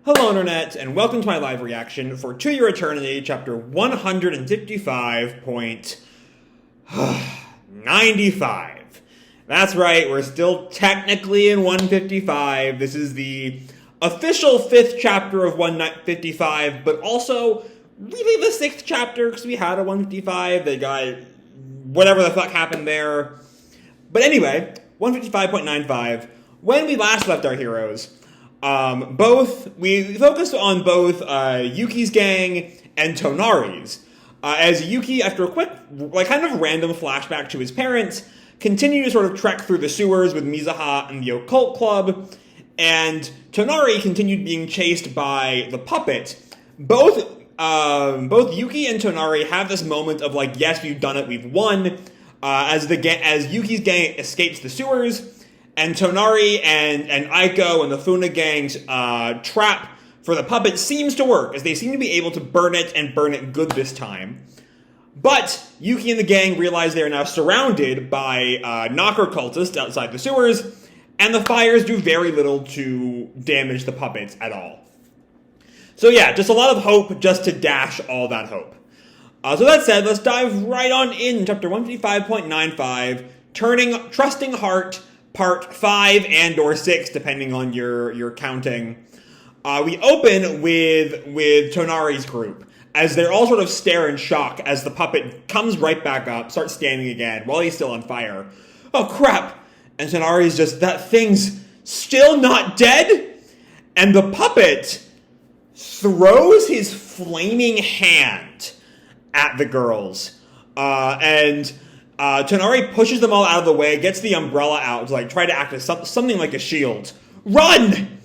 Hello Internet, and welcome to my live reaction for To Your Eternity, chapter 155.95. That's right, we're still technically in 155. This is the official 5th chapter of 155, but also really the 6th chapter, because we had a 155, they got whatever the fuck happened there. But anyway, 155.95, when we last left our heroes, we focused on both Yuki's gang and Tonari's. As Yuki, after a quick, kind of random flashback to his parents, continued to sort of trek through the sewers with Mizuha and the Occult Club, and Tonari continued being chased by the puppet. Both Yuki and Tonari have this moment of like, yes, we've done it, we've won, as Yuki's gang escapes the sewers, and Tonari and Aiko and the Funa gang's trap for the puppet seems to work, as they seem to be able to burn it and burn it good this time. But Yuki and the gang realize they are now surrounded by knocker cultists outside the sewers, and the fires do very little to damage the puppets at all. So yeah, just a lot of hope just to dash all that hope. So that said, let's dive right on in, chapter 155.95, Trusting Heart, Part 5 and or 6, depending on your counting. We open with Tonari's group, as they're all sort of stare in shock as the puppet comes right back up, starts standing again, while he's still on fire. Oh crap! And Tonari's just, that thing's still not dead? And the puppet throws his flaming hand at the girls. Tonari pushes them all out of the way, gets the umbrella out to try to act as something like a shield. Run!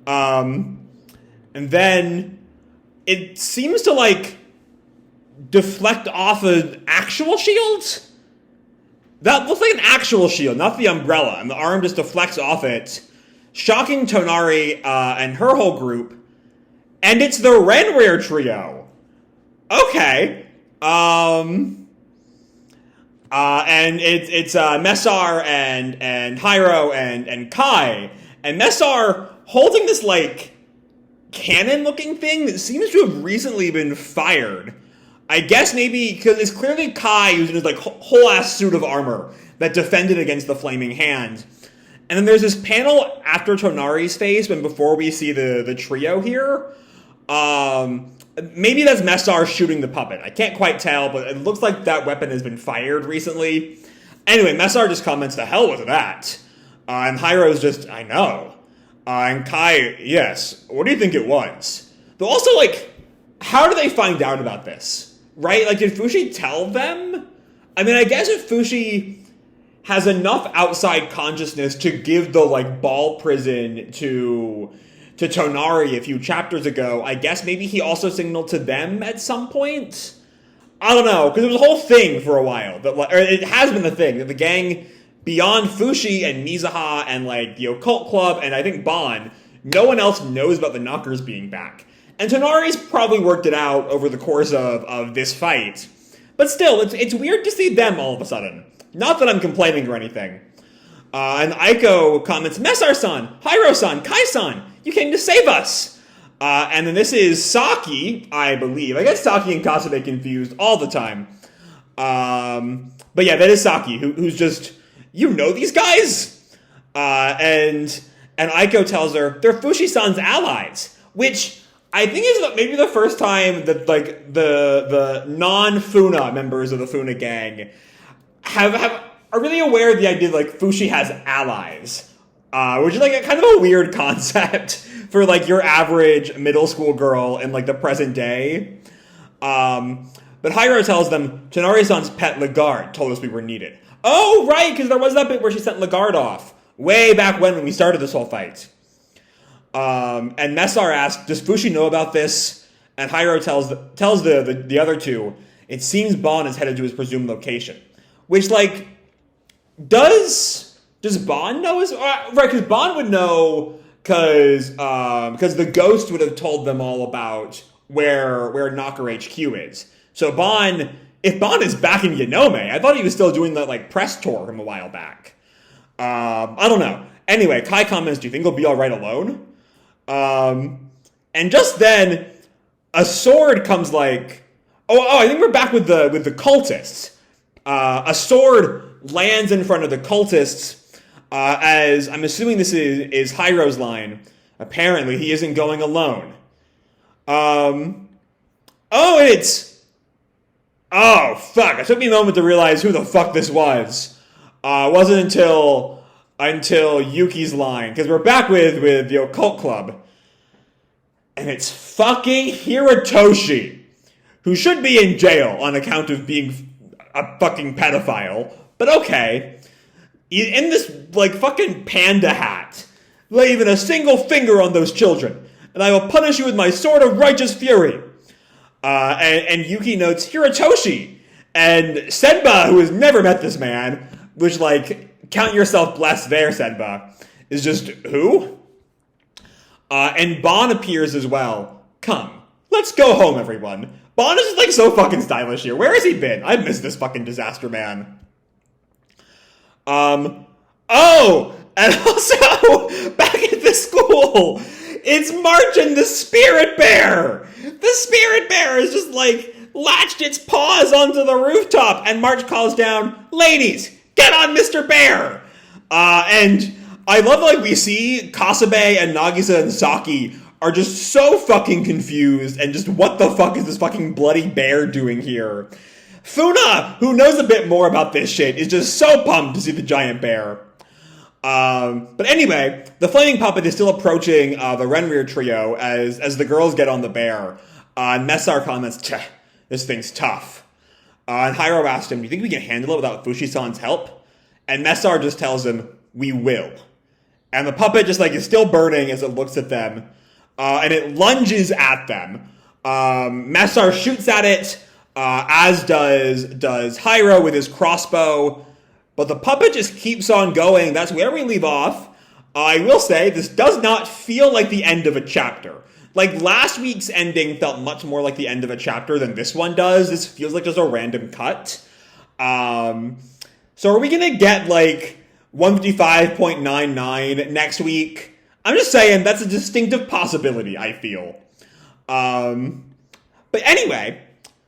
And then it seems to deflect off an actual shield? That looks like an actual shield, not the umbrella, and the arm just deflects off it, shocking Tonari and her whole group. And it's the Renware trio. Okay. And it's Messar and Hyro and Kai. And Messar holding this, cannon-looking thing that seems to have recently been fired. I guess maybe, because it's clearly Kai using his, whole-ass suit of armor that defended against the flaming hand. And then there's this panel after Tonari's face, but before we see the trio here. Maybe that's Messar shooting the puppet. I can't quite tell, but it looks like that weapon has been fired recently. Anyway, Messar just comments, the hell was that? And Hyro's just, I know. And Kai, yes, what do you think it was? But also, how do they find out about this? Right? Did Fushi tell them? I mean, I guess if Fushi has enough outside consciousness to give the, ball prison to Tonari a few chapters ago, I guess maybe he also signaled to them at some point? I don't know, because it was a whole thing for a while. It has been the thing, that the gang, beyond Fushi and Mizuha and, the Occult Club and I think Bon, no one else knows about the knockers being back. And Tonari's probably worked it out over the course of this fight. But still, it's weird to see them all of a sudden. Not that I'm complaining or anything. And Aiko comments, Messar-san, Hyro-san, Kai-san, you came to save us. And then this is Saki, I believe. I get Saki and Kasebe confused all the time. But yeah, that is Saki, who's just, you know these guys? And Aiko tells her, they're Fushi-san's allies, which I think is maybe the first time that, the non-Funa members of the Funa gang are really aware of the idea that, Fushi has allies. Which is, a kind of a weird concept for, your average middle school girl in, the present day. But Hyro tells them, Tonari-san's pet Lagarde told us we were needed. Oh, right, because there was that bit where she sent Lagarde off. Way back when we started this whole fight. And Messar asks, does Fushi know about this? And Hyro tells the other two, it seems Bon is headed to his presumed location. Which, does Bon know right, because Bon would know, because the ghost would have told them all about where Knocker HQ is. So if Bon is back in Yanome, I thought he was still doing that, press tour from a while back. I don't know. Anyway, Kai comments, do you think he'll be alright alone? And just then, a sword comes like... Oh, I think we're back with the cultists. A sword lands in front of the cultists, as I'm assuming this is Hyro's line. Apparently, he isn't going alone. Oh, fuck. It took me a moment to realize who the fuck this was. It wasn't until Yuki's line, because we're back with the Occult Club. And it's fucking Hirotoshi, who should be in jail on account of being a fucking pedophile. But okay. In this, like, fucking panda hat, lay even a single finger on those children, and I will punish you with my sword of righteous fury. And Yuki notes Hirotoshi, and Senba, who has never met this man, which, like, count yourself blessed there, Senba, is just, who? And Bon appears as well. Come, let's go home, everyone. Bon is just, like, so fucking stylish here. Where has he been? I miss this fucking disaster man. Oh, and also, back at the school, it's March and the Spirit Bear! The Spirit Bear is just, like, latched its paws onto the rooftop, and March calls down, ladies, get on Mr. Bear! And I love, like, we see Kasabe and Nagisa and Saki are just so fucking confused, and just what the fuck is this fucking bloody bear doing here? Funa, who knows a bit more about this shit, is just so pumped to see the giant bear. But anyway, the flaming puppet is still approaching the Renrir trio as the girls get on the bear. And Messar comments, this thing's tough. And Hyro asked him, do you think we can handle it without Fushi-san's help? And Messar just tells him, we will. And the puppet just, like, is still burning as it looks at them. And it lunges at them. Messar shoots at it, as does Hyro with his crossbow. But the puppet just keeps on going. That's where we leave off. I will say, this does not feel like the end of a chapter. Like, last week's ending felt much more like the end of a chapter than this one does. This feels like just a random cut. So are we going to get, like, 155.99 next week? I'm just saying, that's a distinctive possibility, I feel. But anyway,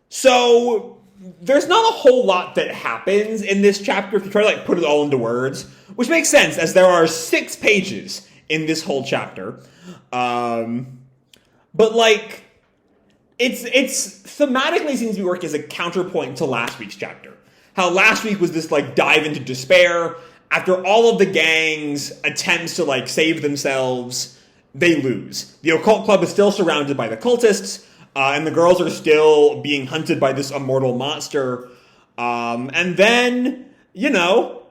so there's not a whole lot that happens in this chapter if you try to, like, put it all into words, which makes sense as there are 6 pages in this whole chapter. But, like, it's thematically seems to be working as a counterpoint to last week's chapter. How last week was this, like, dive into despair. After all of the gang's attempts to, like, save themselves, they lose. The Occult Club is still surrounded by the cultists, and the girls are still being hunted by this immortal monster. And then, you know,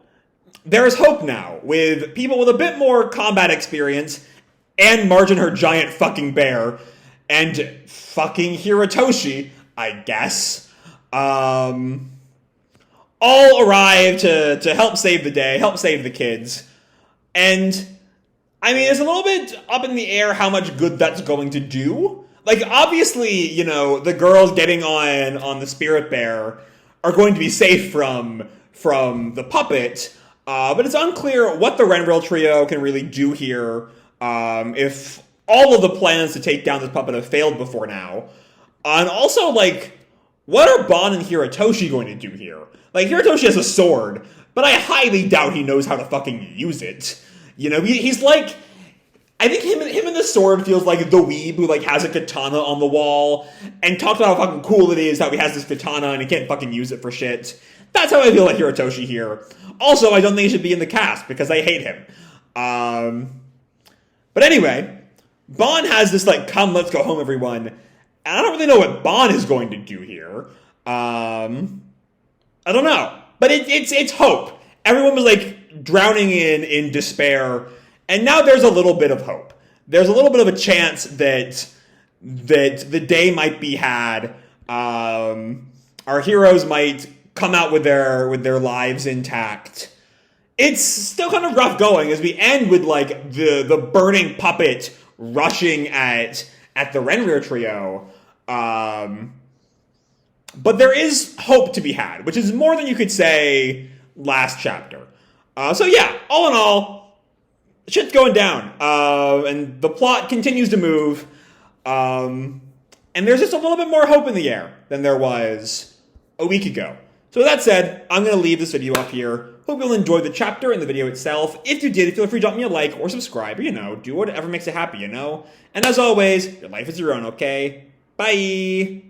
there is hope now, with people with a bit more combat experience, and Marge and her giant fucking bear, and fucking Hirotoshi, I guess, all arrive to help save the day, help save the kids. And, I mean, it's a little bit up in the air how much good that's going to do. Like, obviously, you know, the girls getting on the Spirit Bear are going to be safe from the puppet, but it's unclear what the Renville trio can really do here, if all of the plans to take down this puppet have failed before now. And also, like, what are Bon and Hirotoshi going to do here? Like, Hirotoshi has a sword, but I highly doubt he knows how to fucking use it. You know, he's like, I think him and the sword feels like the weeb who, like, has a katana on the wall and talks about how fucking cool it is, how he has this katana and he can't fucking use it for shit. That's how I feel like Hirotoshi here. Also, I don't think he should be in the cast because I hate him. But anyway, Bon has this, like, come, let's go home, everyone. And I don't really know what Bon is going to do here. I don't know. But it's hope. Everyone was, like, drowning in despair. And now there's a little bit of hope. There's a little bit of a chance that the day might be had. Our heroes might come out with their lives intact. It's still kind of rough going as we end with, like, the burning puppet rushing at the Renrir trio. But there is hope to be had, which is more than you could say last chapter. So yeah, all in all, shit's going down. And the plot continues to move. And there's just a little bit more hope in the air than there was a week ago. So with that said, I'm going to leave this video off here. Hope you'll enjoy the chapter and the video itself. If you did, feel free to drop me a like or subscribe, or, do whatever makes you happy, And as always, your life is your own, okay? Bye!